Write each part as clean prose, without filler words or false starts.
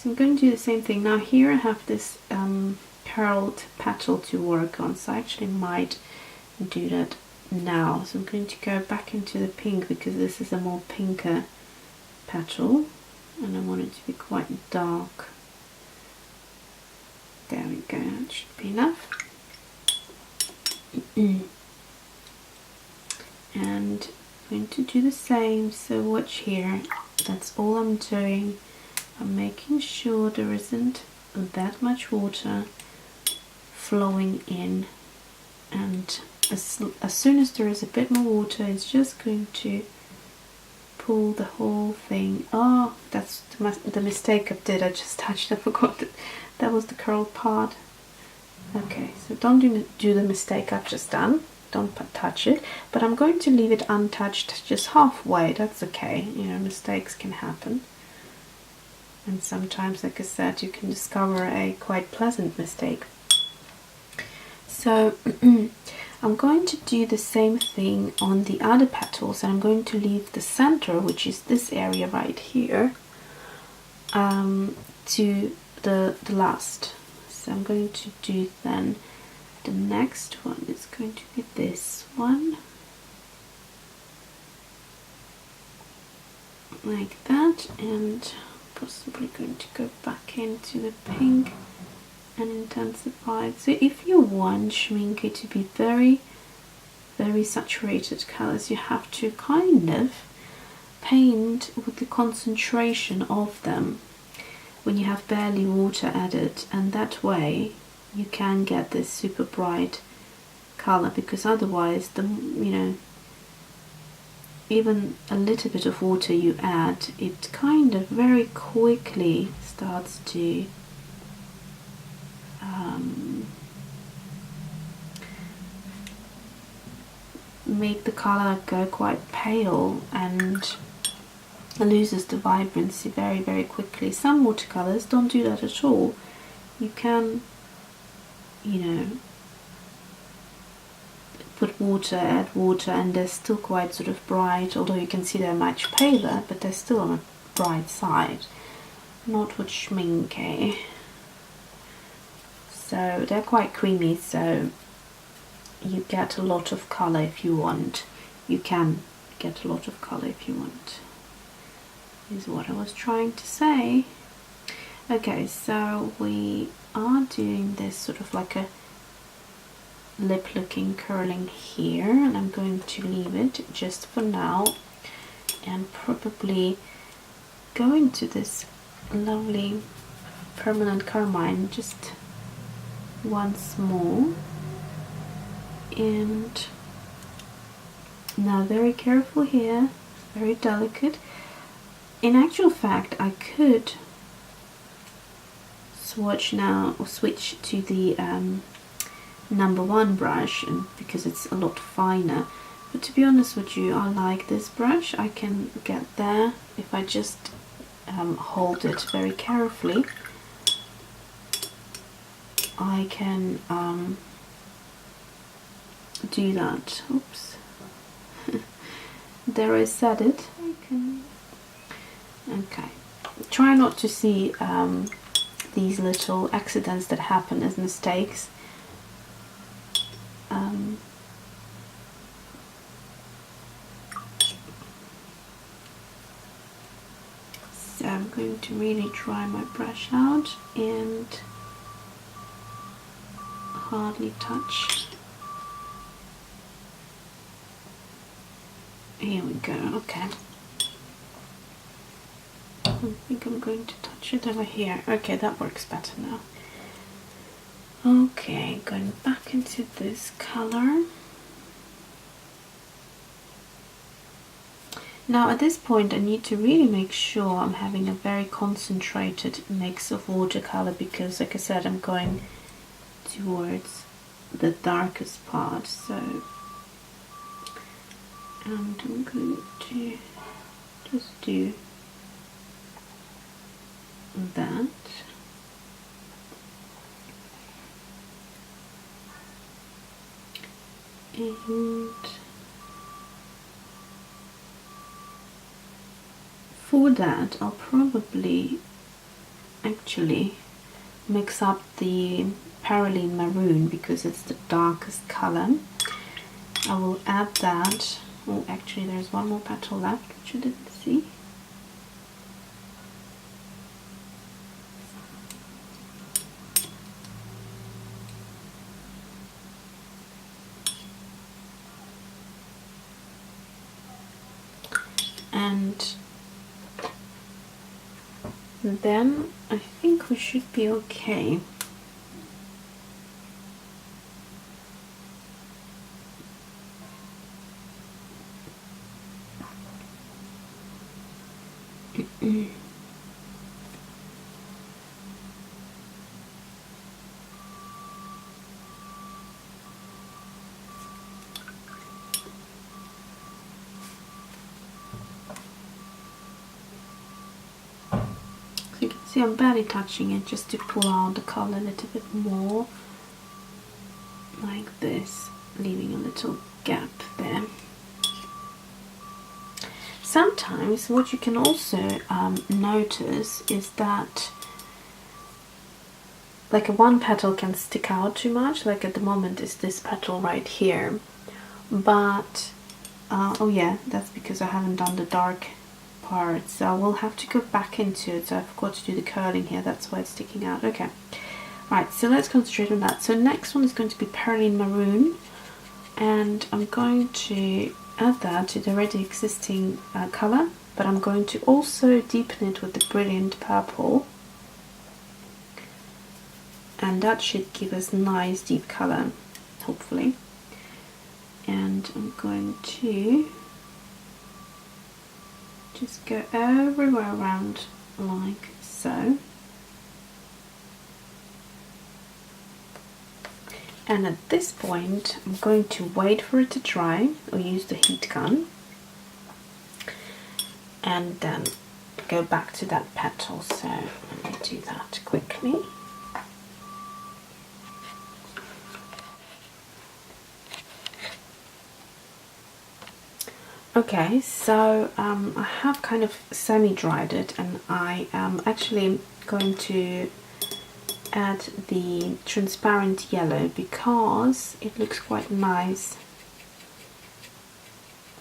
So I'm going to do the same thing. Now here I have this curled petal to work on, so I actually might do that now. So I'm going to go back into the pink because this is a more pinker petal and I want it to be quite dark. There we go, that should be enough. And I'm going to do the same, so watch here, that's all I'm doing. I'm making sure there isn't that much water flowing in, and as soon as there is a bit more water, it's just going to pull the whole thing. Oh, that's the mistake I did. I just touched, I forgot that was the curled part. Okay, so don't do the mistake I've just done. Don't touch it, but I'm going to leave it untouched just halfway. That's okay, you know, mistakes can happen. And sometimes, like I said, you can discover a quite pleasant mistake. So I'm going to do the same thing on the other petals, and I'm going to leave the center, which is this area right here, to the last. So I'm going to do then the next one is going to be this one, like that, and possibly going to go back into the pink and intensify it. So if you want schminke to be very, very saturated colors, you have to kind of paint with the concentration of them when you have barely water added, and that way you can get this super bright color, because otherwise even a little bit of water you add, it kind of very quickly starts to make the color go quite pale and loses the vibrancy very, very quickly. Some watercolors don't do that at all. You can, put water, add water, and they're still quite sort of bright, although you can see they're much paler, but they're still on a bright side. Not with schminke. So they're quite creamy, so you get a lot of color if you want. You can get a lot of color if you want, is what I was trying to say. Okay, so we are doing this sort of like a lip looking curling here, and I'm going to leave it just for now and probably go into this lovely permanent carmine just once more. And now very careful here, very delicate. In actual fact, I could swatch now or switch to the number 1 brush, and because it's a lot finer, but to be honest with you, I like this brush. I can get there if I just hold it very carefully. I can do that. Oops. There, I said it. Okay. Try not to see these little accidents that happen as mistakes. So I'm going to really dry my brush out and hardly touch. Here we go. Okay. I think I'm going to touch it over here. Okay, that works better now. Okay, going back into this color. Now at this point I need to really make sure I'm having a very concentrated mix of watercolor, because like I said, I'm going towards the darkest part. So, and I'm going to just do that. And for that I'll probably actually mix up the Peony Maroon because it's the darkest color. I will add that. Oh, actually there's one more petal left which I didn't see. And then I think we should be okay. You can see I'm barely touching it just to pull out the color a little bit more, like this, leaving a little gap there. Sometimes what you can also notice is that like one petal can stick out too much, like at the moment is this petal right here, but oh yeah, that's because I haven't done the dark part, so I will have to go back into it. So I forgot to do the curling here, that's why it's sticking out. Okay, right, so let's concentrate on that. So next one is going to be Peony Maroon, and I'm going to add that to the already existing color, but I'm going to also deepen it with the Brilliant Purple, and that should give us nice deep color, hopefully. And I'm going to just go everywhere around like so. And at this point I'm going to wait for it to dry or use the heat gun and then go back to that petal. So let me do that quickly. Okay, so I have kind of semi-dried it, and I am actually going to add the transparent yellow because it looks quite nice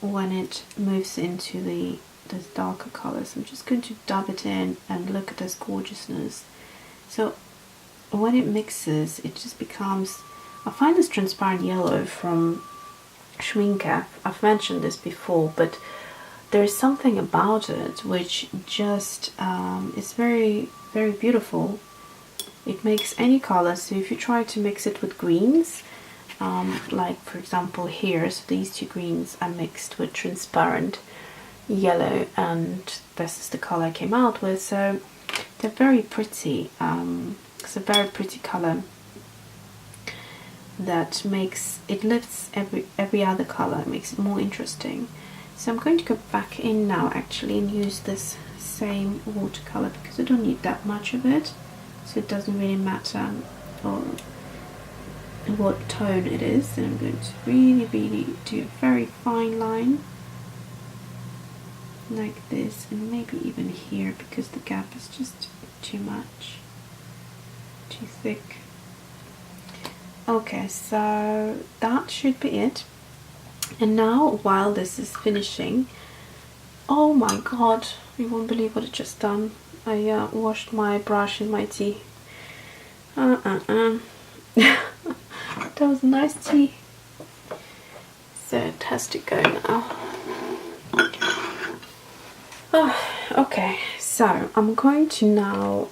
when it moves into those darker colors. I'm just going to dab it in and look at this gorgeousness. So when it mixes, it just becomes, I find this transparent yellow from Schminke, I've mentioned this before, but there is something about it which just is very, very beautiful. It makes any color, so if you try to mix it with greens, like for example here, so these two greens are mixed with transparent yellow, and this is the color I came out with, so they're very pretty. It's a very pretty color that makes it, lifts every other color, makes it more interesting. So I'm going to go back in now actually and use this same watercolor because I don't need that much of it, so it doesn't really matter what tone it is. And I'm going to really do a very fine line like this, and maybe even here because the gap is just too much, too thick. Okay, so that should be it. And now while this is finishing, oh my god, you won't believe what I just done. I washed my brush in my tea. That was a nice tea, so it has to go now. Oh, okay, so I'm going to now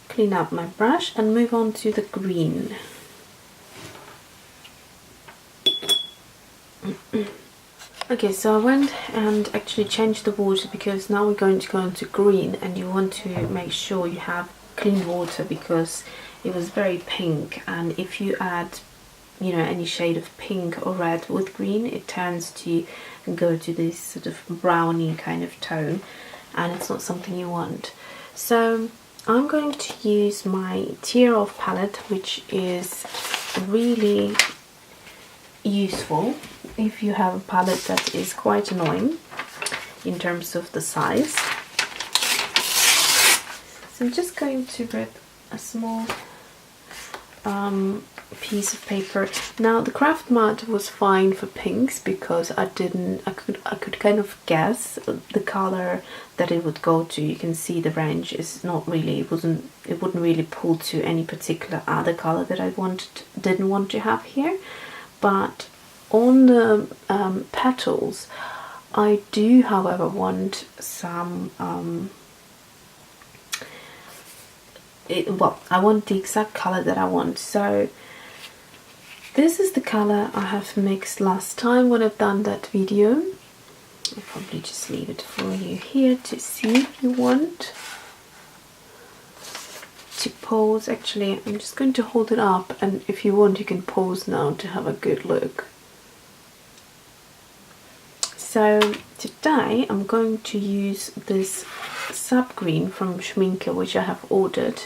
clean up my brush and move on to the green. Okay, so I went and actually changed the water because now we're going to go into green, and you want to make sure you have clean water because it was very pink, and if you add, you know, any shade of pink or red with green, it turns to go to this sort of browny kind of tone, and it's not something you want. So I'm going to use my Tear Off palette, which is really useful if you have a palette that is quite annoying. in terms of the size. So I'm just going to rip a small piece of paper. Now the craft mat was fine for pinks because I could kind of guess the color that it would go to. You can see the range is not really, it wouldn't really pull to any particular other color that I didn't want to have here. But on the petals, I do, however, want some I want the exact color that I want. So this is the color I have mixed last time when I've done that video. I'll probably just leave it for you here to see if you want to pause. Actually, I'm just going to hold it up, and if you want you can pause now to have a good look. So today I'm going to use this sap green from Schminke, which I have ordered,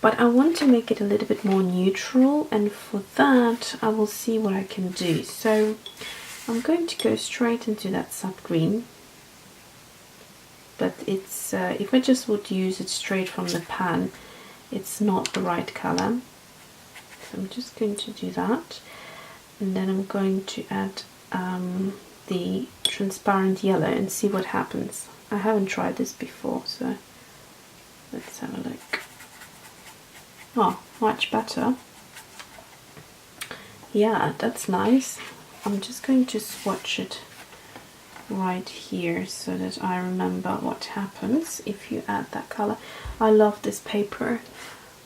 but I want to make it a little bit more neutral, and for that I will see what I can do. So I'm going to go straight into that sap green, but it's if I just would use it straight from the pan, it's not the right color. So I'm just going to do that, and then I'm going to add the transparent yellow and see what happens. I haven't tried this before, so let's have a look. Oh, much better. Yeah, that's nice. I'm just going to swatch it right here so that I remember what happens if you add that color. I love this paper.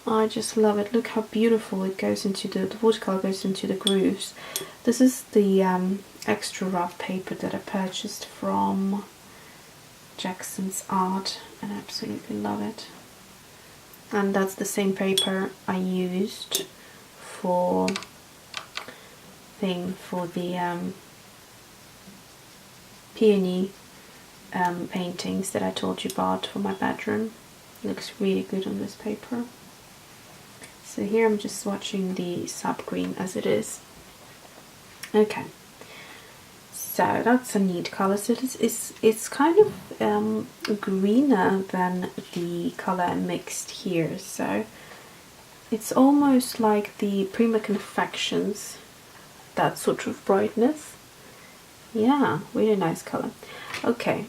I just love it. Look how beautiful it goes into the watercolor goes into the grooves. This is the extra rough paper that I purchased from Jackson's Art, and I absolutely love it. And that's the same paper I used for the Peony paintings that I told you about for my bedroom. It looks really good on this paper. So here I'm just swatching the sap green as it is. Okay, so that's a neat color. So it's kind of greener than the color I mixed here. So it's almost like the Prima Confections, that sort of brightness. Yeah, really nice color. Okay,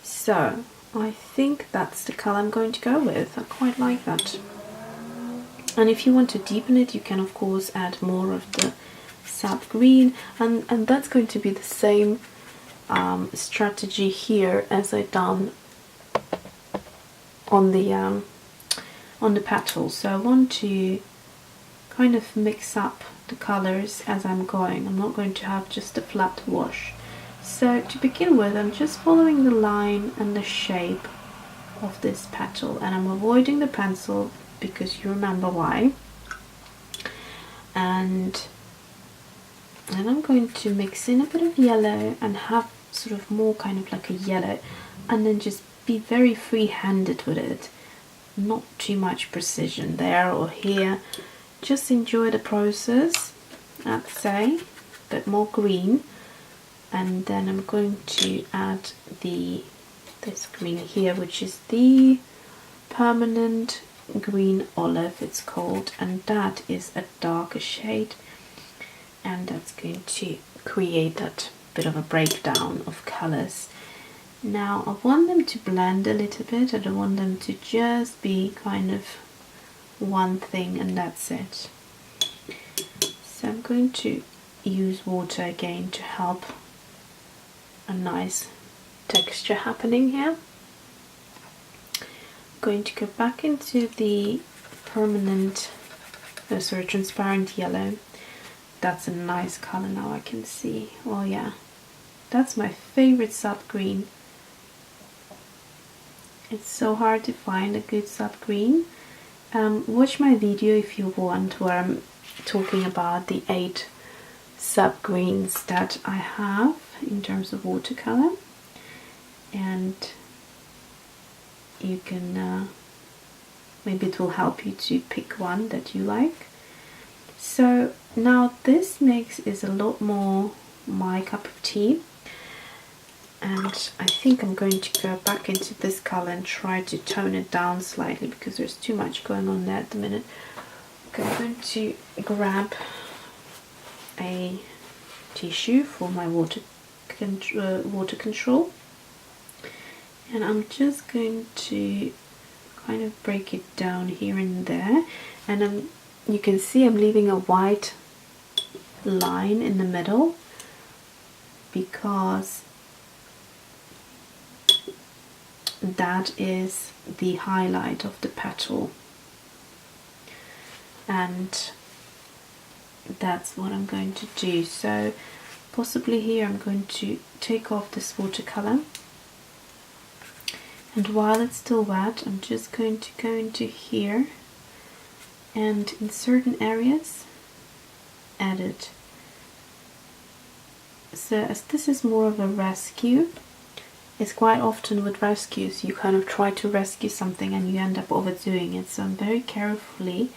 so I think that's the color I'm going to go with. I quite like that. And if you want to deepen it, you can of course add more of the sap green, and that's going to be the same strategy here as I done on the petals. So I want to kind of mix up the colors as I'm going. I'm not going to have just a flat wash. So to begin with, I'm just following the line and the shape of this petal, and I'm avoiding the pencil because you remember why. And then I'm going to mix in a bit of yellow and have sort of more kind of like a yellow, and then just be very free-handed with it. Not too much precision there or here. Just enjoy the process, I'd say. A bit more green. And then I'm going to add this green here, which is the Permanent Green Olive, it's called, and that is a darker shade, and that's going to create that bit of a breakdown of colors. Now I want them to blend a little bit. I don't want them to just be kind of one thing and that's it. So I'm going to use water again to help a nice texture happening here. Going to go back into the transparent yellow. That's a nice color now, I can see. Oh yeah, that's my favorite sap green. It's so hard to find a good sap green. Watch my video if you want, where I'm talking about the 8 sap greens that I have in terms of watercolor, and you can maybe it will help you to pick one that you like. So now this mix is a lot more my cup of tea. And I think I'm going to go back into this color and try to tone it down slightly because there's too much going on there at the minute. Okay, I'm going to grab a tissue for my water control, and I'm just going to kind of break it down here and there, and you can see I'm leaving a white line in the middle because that is the highlight of the petal, and that's what I'm going to do. So possibly here I'm going to take off this watercolor, and while it's still wet I'm just going to go into here and in certain areas add it. So as this is more of a rescue, it's quite often with rescues you kind of try to rescue something and you end up overdoing it, so I'm very carefully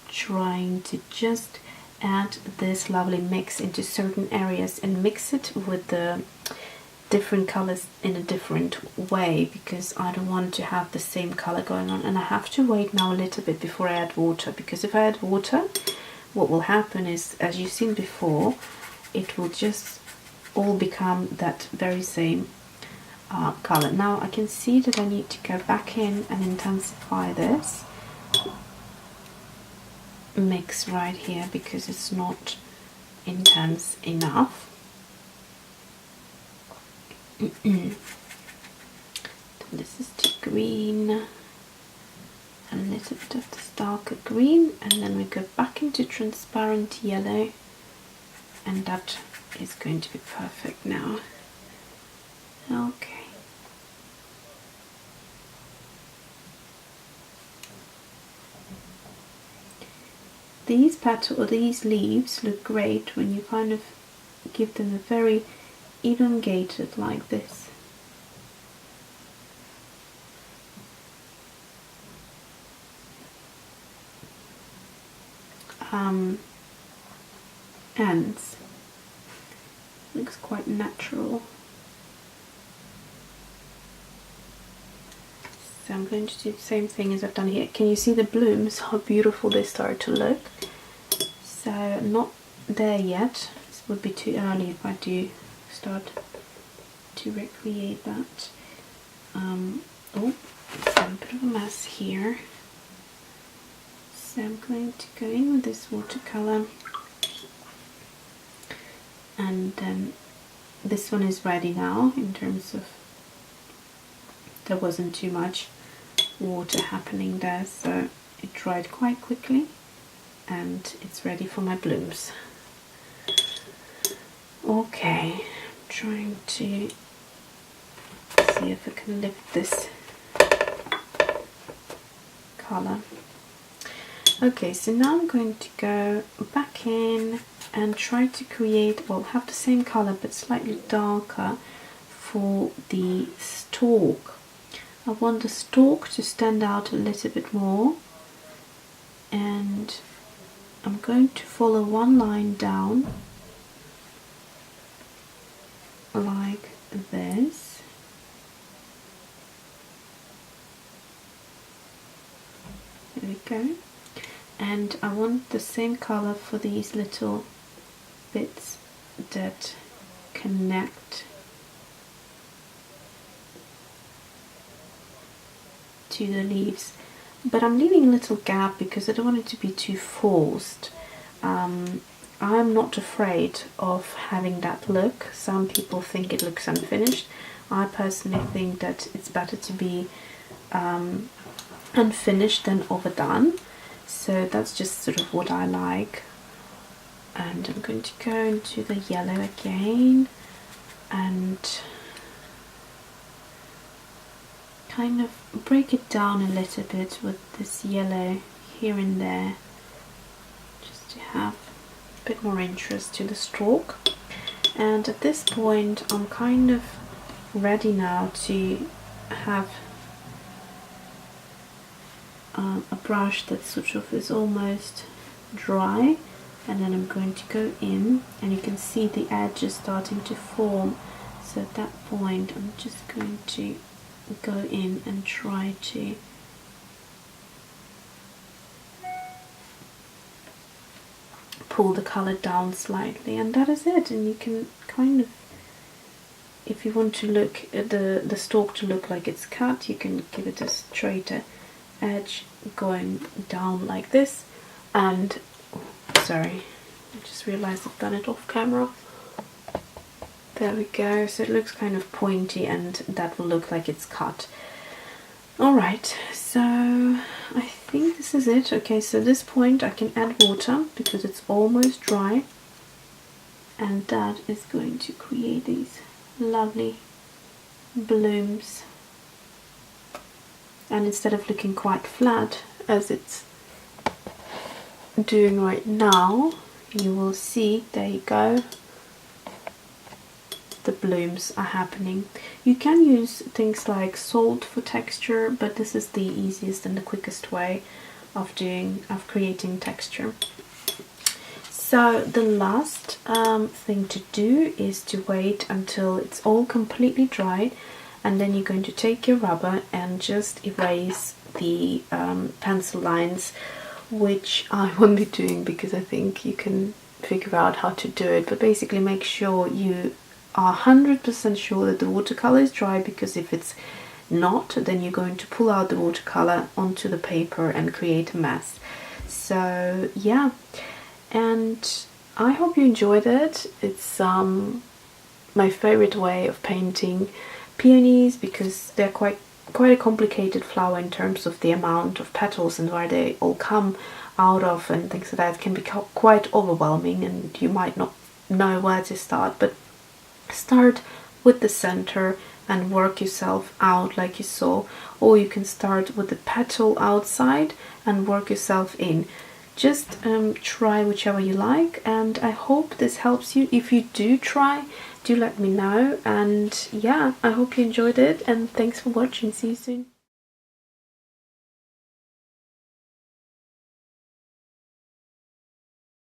trying to just add this lovely mix into certain areas and mix it with the different colors in a different way, because I don't want to have the same color going on. And I have to wait now a little bit before I add water, because if I add water, what will happen is, as you've seen before, it will just all become that very same color. Now I can see that I need to go back in and intensify this mix right here because it's not intense enough. This is too green, a little bit of this darker green, and then we go back into transparent yellow, and that is going to be perfect now. Okay. These petals or these leaves look great when you kind of give them a very elongated like this. Ends. Looks quite natural. So I'm going to do the same thing as I've done here. Can you see the blooms, how beautiful they start to look? So not there yet. This would be too early if I do start to recreate that. Oh, I've got a bit of a mess here. So I'm going to go in with this watercolor, and then this one is ready now in terms of there wasn't too much water happening there, so it dried quite quickly and it's ready for my blooms. Okay, I'm trying to see if I can lift this color. Okay, so now I'm going to go back in and try to create, well, have the same color but slightly darker for the stalk. I want the stalk to stand out a little bit more, and I'm going to follow one line down like this. There we go. And I want the same color for these little bits that connect to the leaves, but I'm leaving a little gap because I don't want it to be too forced. I'm not afraid of having that look. Some people think it looks unfinished. I personally think that it's better to be unfinished than overdone. So that's just sort of what I like. And I'm going to go into the yellow again and kind of break it down a little bit with this yellow here and there, just to have a bit more interest to the stalk. And at this point I'm kind of ready now to have a brush that sort of is almost dry, and then I'm going to go in, and you can see the edges starting to form. So at that point I'm just going to go in and try to pull the color down slightly, and that is it. And you can kind of, if you want to look at the stalk to look like it's cut, you can give it a straighter edge going down like this. And sorry, I just realized I've done it off camera. There we go. So it looks kind of pointy, and that will look like it's cut. Alright, so I think this is it. Okay, so at this point I can add water because it's almost dry, and that is going to create these lovely blooms. And instead of looking quite flat as it's doing right now, you will see, there you go, the blooms are happening. You can use things like salt for texture, but this is the easiest and the quickest way of creating texture. So the last thing to do is to wait until it's all completely dried, and then you're going to take your rubber and just erase the pencil lines, which I won't be doing because I think you can figure out how to do it. But basically make sure you are 100% sure that the watercolor is dry, because if it's not, then you're going to pull out the watercolor onto the paper and create a mess. So yeah, and I hope you enjoyed it. It's my favorite way of painting peonies, because they're quite a complicated flower in terms of the amount of petals and where they all come out of and things like that. It can be quite overwhelming, and you might not know where to start, but start with the center and work yourself out like you saw, or you can start with the petal outside and work yourself in. Just try whichever you like, and I hope this helps you. If you do try, do let me know, and yeah, I hope you enjoyed it, and thanks for watching. See you soon.